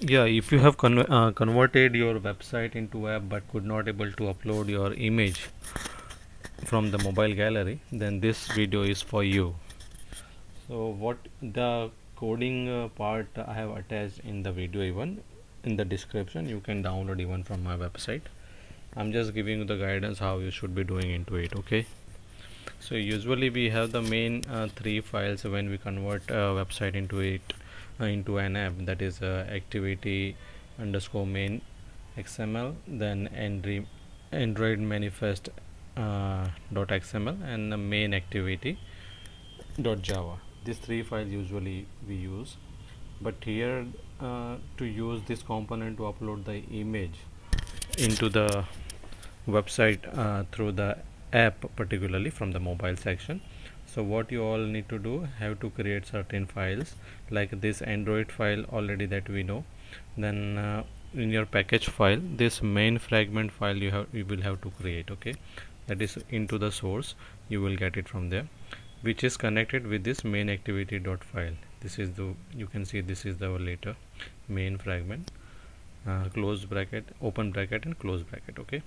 Yeah, if you have converted your website into app but could not able to upload your image from the mobile gallery, then this video is for you. So what the coding part I have attached in the video, even in the description you can download even from my website. I'm just giving you the guidance how you should be doing into it. Okay, so usually we have the main three files when we convert a website into an app, that is activity underscore main xml, then android manifest dot xml, and the main activity dot java. These three files usually we use, but here to use this component to upload the image into the website through the app, particularly from the mobile section. So what you all need to do, have to create certain files like this android file already that we know. Then in your package file, this main fragment file you will have to create. Okay, that is into the source, you will get it from there, which is connected with this main activity dot file. This is the, you can see this is the later main fragment, close bracket, open bracket, and close bracket. Okay,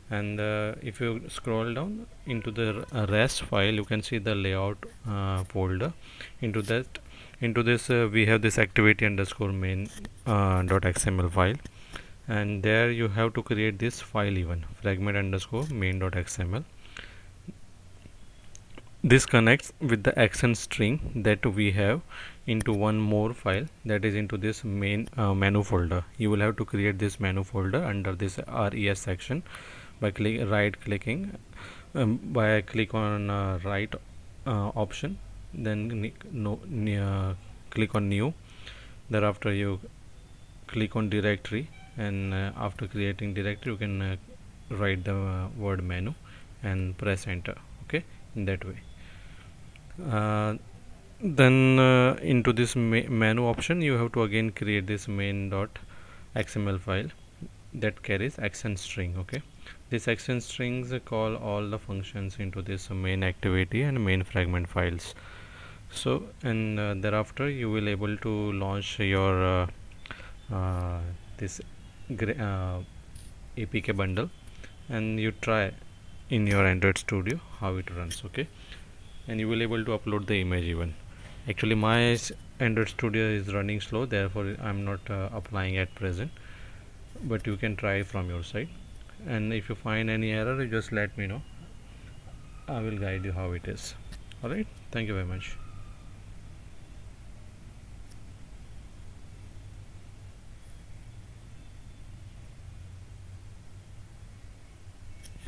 and if you scroll down into the rest file, you can see the layout folder. Into that, into this we have this activity underscore main dot xml file, and there you have to create this file even fragment underscore main dot xml. This connects with the action string that we have into one more file, that is into this main menu folder. You will have to create this menu folder under this res section by right clicking, by click on right option, then click on new. Thereafter you click on directory, and after creating directory you can write the word menu and press enter. Okay, in that way. Then into this menu option, you have to again create this main dot xml file that carries action string. Okay, this action strings call all the functions into this main activity and main fragment files. So, and thereafter you will able to launch your this apk bundle, and you try in your android studio how it runs. Okay, and you will able to upload the image even. Actually my android studio is running slow, therefore I'm not applying at present, but you can try from your side, and if you find any error, you just let me know. I will guide you how it is. All right, thank you very much.